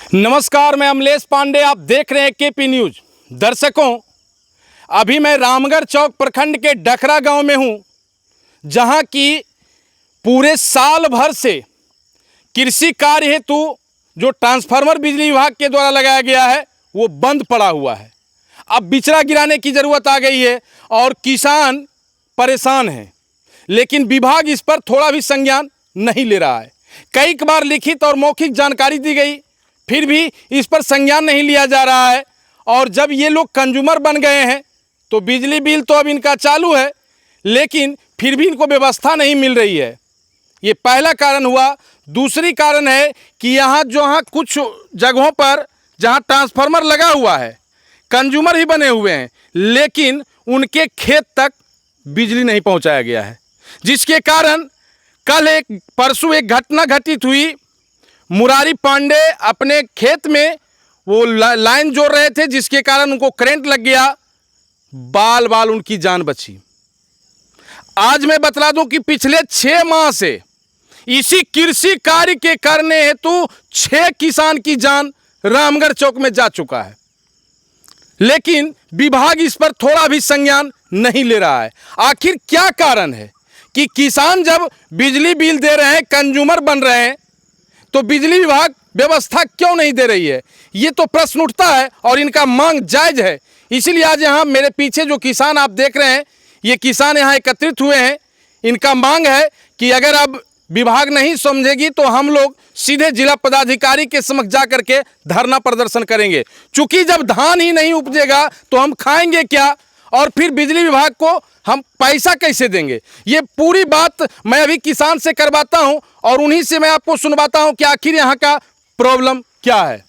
नमस्कार, मैं अमलेश पांडे, आप देख रहे हैं केपी न्यूज। दर्शकों, अभी मैं रामगढ़ चौक प्रखंड के डखरा गांव में हूं, जहां की पूरे साल भर से कृषि कार्य हेतु जो ट्रांसफार्मर बिजली विभाग के द्वारा लगाया गया है वो बंद पड़ा हुआ है। अब बिचड़ा गिराने की ज़रूरत आ गई है और किसान परेशान हैं, लेकिन विभाग इस पर थोड़ा भी संज्ञान नहीं ले रहा है। कई बार लिखित और मौखिक जानकारी दी गई, फिर भी इस पर संज्ञान नहीं लिया जा रहा है। और जब ये लोग कंज्यूमर बन गए हैं तो बिजली बिल तो अब इनका चालू है, लेकिन फिर भी इनको व्यवस्था नहीं मिल रही है। ये पहला कारण हुआ। दूसरी कारण है कि यहाँ कुछ जगहों पर जहाँ ट्रांसफार्मर लगा हुआ है, कंज्यूमर ही बने हुए हैं, लेकिन उनके खेत तक बिजली नहीं पहुँचाया गया है, जिसके कारण परसों एक घटना घटित हुई। मुरारी पांडे अपने खेत में वो लाइन जोड़ रहे थे, जिसके कारण उनको करंट लग गया, बाल बाल उनकी जान बची। आज मैं बतला दूं कि पिछले 6 माह से इसी कृषि कार्य के करने हेतु 6 किसान की जान रामगढ़ चौक में जा चुका है, लेकिन विभाग इस पर थोड़ा भी संज्ञान नहीं ले रहा है। आखिर क्या कारण है कि किसान जब बिजली बिल दे रहे हैं, कंज्यूमर बन रहे हैं, तो बिजली विभाग व्यवस्था क्यों नहीं दे रही है? ये तो प्रश्न उठता है और इनका मांग जायज है। इसीलिए आज यहाँ मेरे पीछे जो किसान आप देख रहे हैं, ये किसान यहाँ एकत्रित हुए हैं। इनका मांग है कि अगर अब विभाग नहीं समझेगी तो हम लोग सीधे जिला पदाधिकारी के समक्ष जा करके धरना प्रदर्शन करेंगे। चूंकि जब धान ही नहीं उपजेगा तो हम खाएंगे क्या, और फिर बिजली विभाग को हम पैसा कैसे देंगे? ये पूरी बात मैं अभी किसान से करवाता हूं और उन्हीं से मैं आपको सुनवाता हूं कि आखिर यहाँ का प्रॉब्लम क्या है।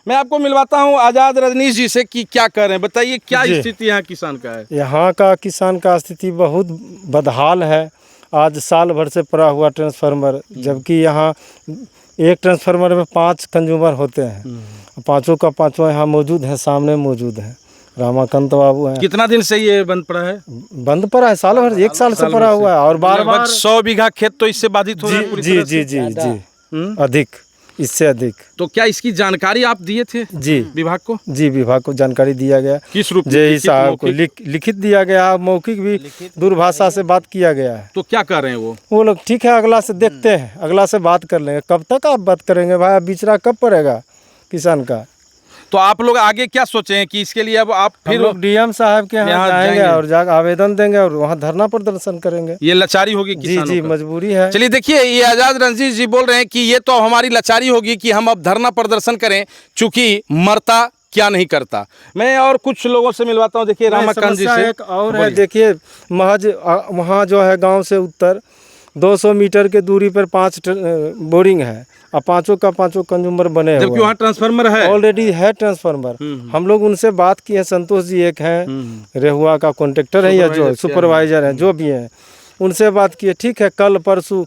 मैं आपको मिलवाता हूं आज़ाद रजनीश जी से कि क्या कर रहे हैं। बताइए क्या स्थिति यहाँ किसान का है? यहाँ का किसान का स्थिति बहुत बदहाल है। आज साल भर से पड़ा हुआ ट्रांसफार्मर, जबकि यहाँ एक ट्रांसफार्मर में 5 कंज्यूमर होते हैं। पाँचों का पाँचों यहाँ मौजूद है, सामने मौजूद है। रामाकांत बाबू हैं। कितना दिन से ये बंद पड़ा है? बंद पड़ा है साल भर, 1 साल से पड़ा हुआ है। और बार 100 बीघा खेत तो इससे बाधित हो रहा है। जी अधिक, इससे अधिक। तो क्या इसकी जानकारी आप दिए थे जी विभाग को? जी, विभाग को जानकारी दिया गया। किस रूप में? जय साहब को लिखित दिया गया, मौखिक भी दूरभाषा से बात किया गया है। तो क्या कर रहे हैं वो लोग? ठीक है, अगला से देखते हैं, अगला से बात कर लेंगे। कब तक आप बात करेंगे भाई? बिचड़ा कब पड़ेगा किसान का? तो आप लोग आगे क्या सोचे हैं कि इसके लिए अब आप फिर डीएम साहब के यहाँ जाएंगे और जाकर आवेदन देंगे और वहाँ धरना प्रदर्शन करेंगे। ये लाचारी होगी किसानों जी, मजबूरी है। चलिए देखिए, ये आज़ाद रंजीत जी बोल रहे हैं कि ये तो हमारी लाचारी होगी कि हम अब धरना प्रदर्शन करें, चूंकि मरता क्या नहीं करता। मैं और कुछ लोगों से मिलवाता हूँ। देखिए रामाकांत जी से एक और है। देखिए महज वहाँ जो है गाँव से उत्तर 200 मीटर के दूरी पर 5 बोरिंग है और पाँचों का पाँचों कंज्यूमर बने हुए। जबकि वहाँ ट्रांसफार्मर है, ऑलरेडी है ट्रांसफार्मर। हम लोग उनसे बात किए, संतोष जी एक हैं, रेहुआ का कॉन्ट्रैक्टर है या जो सुपरवाइजर है, जो भी हैं, उनसे बात किए। ठीक है, कल परसों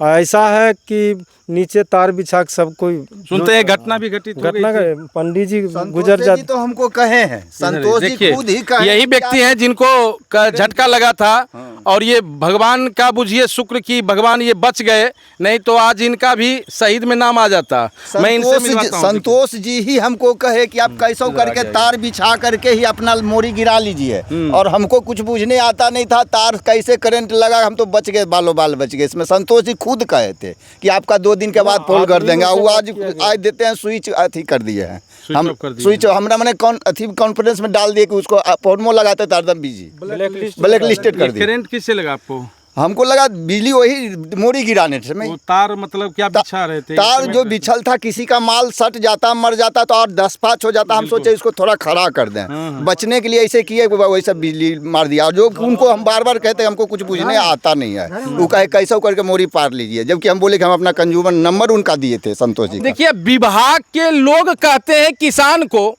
ऐसा है कि नीचे तार बिछा के सब कोई सुनते हैं घटना भी घटित हो गई। पंडित जी गुजर जाते तो हमको कहे हैं, संतोष जी खुद ही कहे। यही व्यक्ति हैं जिनको झटका लगा था और ये भगवान का बुझिए शुक्र कि भगवान ये बच गए, नहीं तो आज इनका भी शहीद में नाम आ जाता। मैं इनसे मिलवाता हूं। संतोष जी ही हमको कहे कि आप कैसे करके तार बिछा करके ही अपना मोरी गिरा लीजिए, और हमको कुछ बुझने आता नहीं था। तार कैसे करंट लगा, हम तो बच गए, बालो बाल बच गए। इसमें संतोष जी खुद कहे थे कि आपका 2 दिन के बाद फोन कर देंगे। वो आज देते हैं, स्विच अथी कर दिए हैं। हम स्विच हमरा मैंने कॉन्फ्रेंस में डाल दिए कि उसको फॉर्मो लगाते थे, एकदम बिजी ब्लैक लिस्टेड कर दिया। करंट किससे लगा आपको? हमको लगा बिजली वही मोरी गिराने से। वो तार मतलब क्या बिछा रहे थे? तार जो बिछल था, किसी का माल सट जाता, मर जाता तो और 10-5 हो जाता। हम सोचे इसको थोड़ा खड़ा कर दें, बचने के लिए ऐसे किए, वैसे बिजली मार दिया। जो उनको हम बार बार कहते हमको कुछ बुझने आता नहीं है, वो कहे कैसे करके मोरी पार लीजिए, जबकि हम बोले कि हम अपना कंज्यूमर नंबर उनका दिए थे, संतोष जी। देखिए, विभाग के लोग कहते हैं किसान को,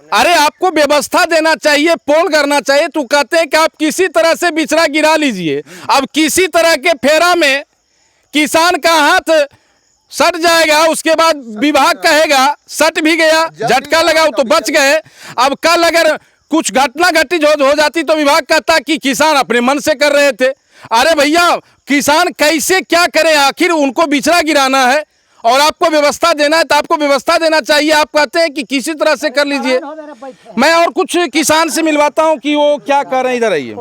अरे आपको व्यवस्था देना चाहिए, पोल करना चाहिए, तो कहते हैं कि आप किसी तरह से बिचड़ा गिरा लीजिए। अब किसी तरह के फेरा में किसान का हाथ सट जाएगा, उसके बाद विभाग कहेगा सट भी गया, झटका लगा तो बच गए। अब कल अगर कुछ घटना घटित हो जाती तो विभाग कहता कि किसान अपने मन से कर रहे थे। अरे भैया, किसान कैसे क्या करे? आखिर उनको बिचड़ा गिराना है और आपको व्यवस्था देना है तो आपको व्यवस्था देना चाहिए। आप कहते हैं कि किसी तरह से कर लीजिए। मैं और कुछ किसान से मिलवाता हूँ कि वो क्या कर रहे हैं। इधर आइए।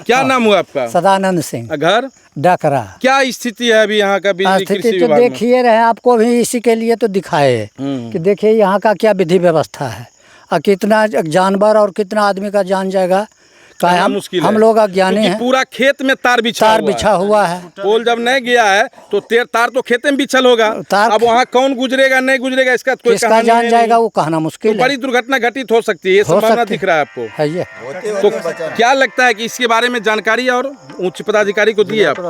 क्या नाम हुआ आपका? सदानंद सिंह, घर डकरा। क्या स्थिति है अभी यहाँ का बिजली स्थिति कृषि तो विभाग में? देखिए रहे, आपको भी इसी के लिए तो दिखाए कि देखिए यहाँ का क्या विधि व्यवस्था है और कितना जानवर और कितना आदमी का जान जाएगा। कहना मुश्किल है। हम लोग अज्ञानी क्योंकि हैं। पूरा खेत में तार बिछा हुआ है। पोल जब नहीं गया है तो तार तो खेत में बिछल होगा। अब वहाँ कौन गुजरेगा नहीं गुजरेगा इसका कोई किसका जान जाएगा वो कहना मुश्किल है। बड़ी दुर्घटना घटित हो सकती है, ये संभावना दिख रहा है आपको? है ये। तो क्या लगता है कि इसके बारे में जानकारी और उच्च पदाधिकारी को दिए आप?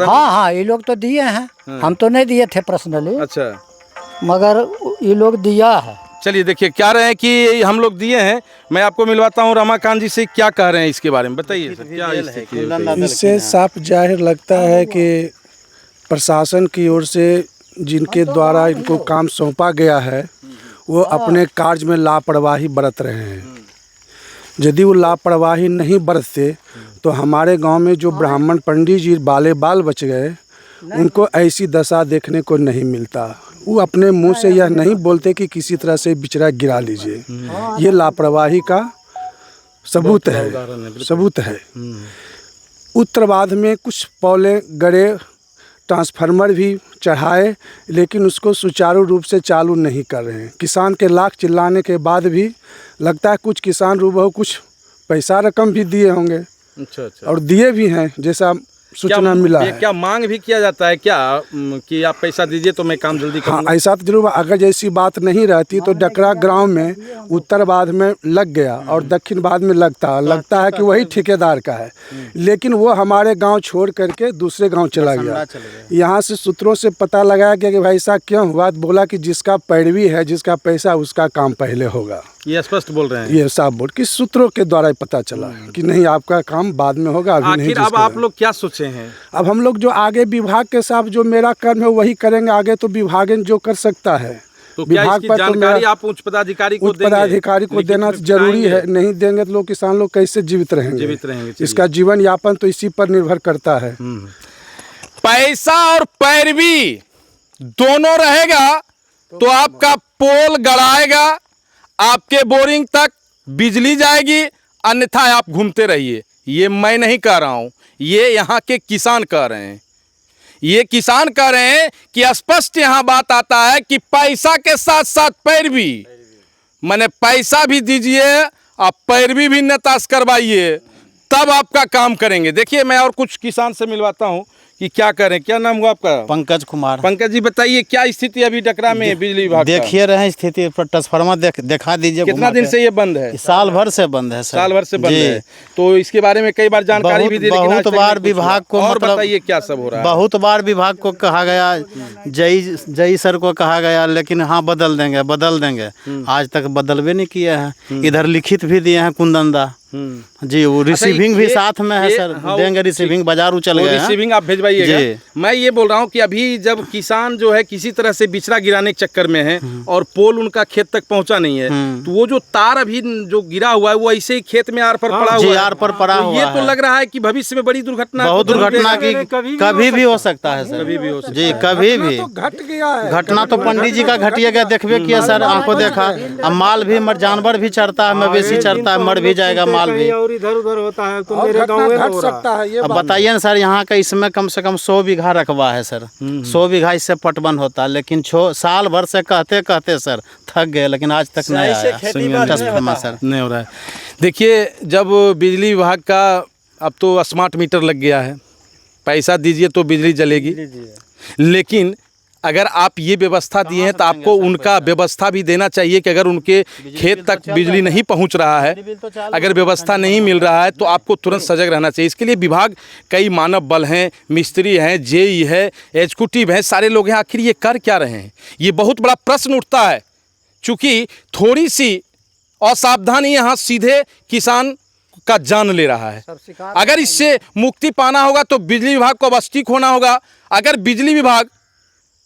हाँ, ये लोग तो दिए हैं। हम तो नहीं दिए थे पर्सनली। अच्छा, मगर ये लोग दिया है। चलिए देखिए क्या रहे हैं कि हम लोग दिए हैं। मैं आपको मिलवाता हूँ रमाकांत जी से, क्या कह रहे हैं इसके बारे में बताइए सर। क्या स्थिति है? इससे साफ जाहिर लगता है कि प्रशासन की ओर से जिनके द्वारा इनको काम सौंपा गया है वो अपने कार्य में लापरवाही बरत रहे हैं। यदि वो लापरवाही नहीं बरतते तो हमारे गांव में जो ब्राह्मण पंडित जी बाले बाल बच गए उनको ऐसी दशा देखने को नहीं मिलता। वो अपने मुंह से यह नहीं बोलते कि किसी तरह से बिचड़ा गिरा लीजिए। ये लापरवाही का सबूत है। उत्तरवाद में कुछ पौले गड़े, ट्रांसफार्मर भी चढ़ाए, लेकिन उसको सुचारू रूप से चालू नहीं कर रहे हैं। किसान के लाख चिल्लाने के बाद भी लगता है कुछ किसान रूबहू कुछ पैसा रकम भी दिए होंगे। अच्छा। और दिए भी हैं जैसा सूचना मिला है। क्या मांग भी किया जाता है क्या कि आप पैसा दीजिए तो मैं काम जल्दी करूंगा? हाँ, ऐसा तो जरूर। अगर जैसी बात नहीं रहती तो डकरा गांव में उत्तर बाद में लग गया और दक्षिण बाद में लगता है कि वही ठेकेदार का है, लेकिन वो हमारे गांव छोड़ करके दूसरे गांव चला गया। यहाँ से सूत्रों से पता लगाया गया कि भाई ऐसा क्यों हुआ। बोला कि जिसका पैरवी है, जिसका पैसा, उसका काम पहले होगा। ये स्पष्ट बोल रहे हैं। ये साफ बोल कि सूत्रों के द्वारा पता चला कि नहीं आपका काम बाद में होगा, अभी नहीं। आखिर अब आप लोग क्या सोचे हैं? अब हम लोग जो आगे विभाग के साथ जो मेरा कर्म है वही करेंगे। आगे तो विभाग जो कर सकता है तो क्या विभाग इसकी जानकारी आप उच्च पदाधिकारी को देंगे? पदाधिकारी को देना जरूरी है। नहीं देंगे तो लोग किसान लोग कैसे जीवित रहेंगे? इसका जीवन यापन तो इसी पर निर्भर करता है। पैसा और पैरवी दोनों रहेगा तो आपका पोल गड़ाएगा, आपके बोरिंग तक बिजली जाएगी, अन्यथा आप घूमते रहिए। ये मैं नहीं कह रहा हूं, ये यहाँ के किसान कह रहे हैं। ये किसान कह रहे हैं कि स्पष्ट यहाँ बात आता है कि पैसा के साथ साथ पैरवी, माने पैसा भी दीजिए आप पैरवी भी नेतास करवाइए, तब आपका काम करेंगे। देखिए मैं और कुछ किसान से मिलवाता हूँ कि क्या करें। क्या नाम हुआ आपका? पंकज कुमार। पंकज जी बताइए क्या स्थिति अभी डकरा में बिजली विभाग? देखिए रहे स्थिति पर ट्रांसफार्मर दिखा दीजिए। कितना दिन से ये बंद है? साल भर से बंद है सर। साल भर से बंद है। तो इसके बारे में कई बार जानकारी भी दी, बहुत बार विभाग को, और मतलब बताइए क्या सब हो रहा है? बहुत बार विभाग को कहा गया, जई सर को कहा गया, लेकिन हाँ बदल देंगे। आज तक बदलवे नहीं किया है। इधर लिखित भी दिए हैं कुंदनदा जी, वो रिसीविंग भी साथ में है सर। देंगे रिसीविंग, बाजार उचल गए। रिसीविंग आप भेजवाइएगा। मैं ये बोल रहा हूँ कि अभी जब किसान जो है किसी तरह से बिचड़ा गिराने के चक्कर में है और पोल उनका खेत तक पहुंचा नहीं है, तो वो जो तार अभी जो गिरा हुआ है वो ऐसे ही खेत में आर पर पड़ा हुआ है। आर पर पड़ा हुआ है। ये तो लग रहा है कि भविष्य में बड़ी दुर्घटना, बहुत दुर्घटना की कभी भी हो सकता है सर। कभी भी हो सकता है जी, कभी भी घट गया है। घटना तो पंडित जी का घटिया गया, देखबे किया सर, आंखों देखा। अब माल भी जानवर भी चढ़ता है, मवेशी चढ़ता है, मर भी जाएगा माल भी, और इधर उधर होता है तो मेरे गांव में घट सकता है। ये अब बताइए ना सर, यहाँ का इसमें कम से कम 100 बीघा रकबा है सर। 100 बीघा इससे पटवन होता है, लेकिन साल भर से कहते सर थक गए, लेकिन आज तक नहीं आया सर, नहीं हो रहा है। देखिए जब बिजली विभाग का अब तो स्मार्ट मीटर लग गया है, पैसा दीजिए तो बिजली जलेगी, लेकिन अगर आप ये व्यवस्था दिए हैं तो आपको उनका व्यवस्था भी देना चाहिए कि अगर उनके खेत तक बिजली नहीं पहुंच रहा है, अगर व्यवस्था नहीं मिल रहा है तो आपको तुरंत सजग रहना चाहिए। इसके लिए विभाग कई मानव बल हैं, मिस्त्री हैं, जेई है, एग्जीक्यूटिव हैं, सारे लोग हैं। आखिर ये कर क्या रहे हैं? ये बहुत बड़ा प्रश्न उठता है, चूँकि थोड़ी सी असावधानी यहाँ सीधे किसान का जान ले रहा है। अगर इससे मुक्ति पाना होगा तो बिजली विभाग को अब स्टिक होना होगा। अगर बिजली विभाग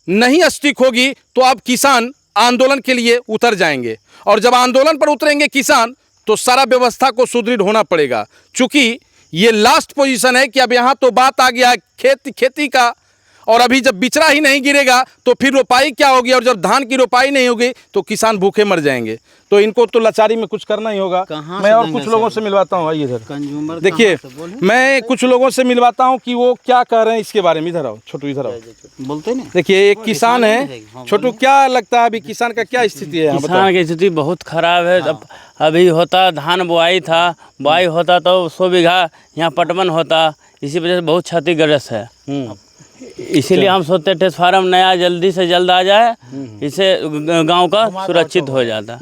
नहीं स्टिक होगी तो अब किसान आंदोलन के लिए उतर जाएंगे, और जब आंदोलन पर उतरेंगे किसान तो सारा व्यवस्था को सुदृढ़ होना पड़ेगा। चूँकि ये लास्ट पोजीशन है कि अब यहाँ तो बात आ गया खेती का, और अभी जब बिचड़ा ही नहीं गिरेगा तो फिर रोपाई क्या होगी, और जब धान की रोपाई नहीं होगी तो किसान भूखे मर जाएंगे। तो इनको तो लाचारी में कुछ करना ही होगा। कहाँ मैं से और देंगे कुछ लोगों सर? से मिलवाता हूँ, आइए इधर कंज्यूमर देखिए, कहाँ से बोले? मैं कुछ लोगों से मिलवाता हूँ कि वो क्या कह रहे हैं इसके बारे में। इधर आओ छोटू, इधर आओ। बोलते नहीं। देखिए एक किसान है, छोटू क्या लगता है अभी किसान का क्या स्थिति है यहाँ बताओ? किसान की स्थिति बहुत खराब है। अभी होता धान बुआई था, बुआई होता तो 100 बीघा यहाँ पटवन होता, इसी वजह से बहुत क्षतिग्रस्त है। इसीलिए हम सोचते हैं ट्रांसफार्मर नया जल्दी से जल्द आ जाए, इससे गांव का सुरक्षित हो जाता।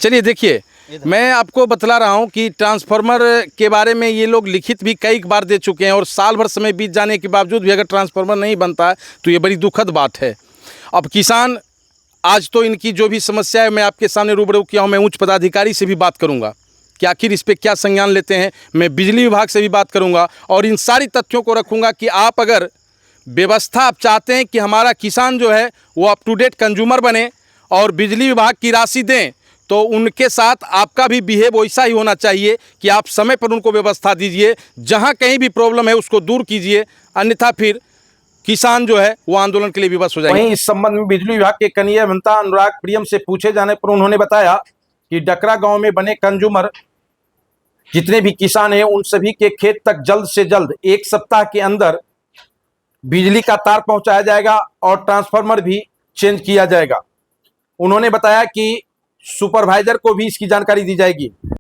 चलिए देखिए, मैं आपको बतला रहा हूँ कि ट्रांसफार्मर के बारे में ये लोग लिखित भी कई बार दे चुके हैं, और साल भर समय बीत जाने के बावजूद भी अगर ट्रांसफार्मर नहीं बनता है तो ये बड़ी दुखद बात है। अब किसान, आज तो इनकी जो भी समस्या है मैं आपके सामने रूबरू किया हूँ। मैं उच्च पदाधिकारी से भी बात करूँगा कि आखिर इस पर क्या संज्ञान लेते हैं। मैं बिजली विभाग से भी बात करूँगा और इन सारी तथ्यों को रखूँगा कि आप अगर व्यवस्था आप चाहते हैं कि हमारा किसान जो है वो अप टू डेट कंज्यूमर बने और बिजली विभाग की राशि दें, तो उनके साथ आपका भी बिहेव वैसा ही होना चाहिए कि आप समय पर उनको व्यवस्था दीजिए। जहाँ कहीं भी प्रॉब्लम है उसको दूर कीजिए, अन्यथा फिर किसान जो है वो आंदोलन के लिए विवश हो जाएंगे। वहीं इस संबंध में बिजली विभाग के कनीय अभियंता अनुराग प्रियम से पूछे जाने पर उन्होंने बताया कि डकरा गांव में बने कंज्यूमर जितने भी किसान हैं उन सभी के खेत तक जल्द से जल्द 1 सप्ताह के अंदर बिजली का तार पहुंचाया जाएगा और ट्रांसफार्मर भी चेंज किया जाएगा। उन्होंने बताया कि सुपरवाइजर को भी इसकी जानकारी दी जाएगी।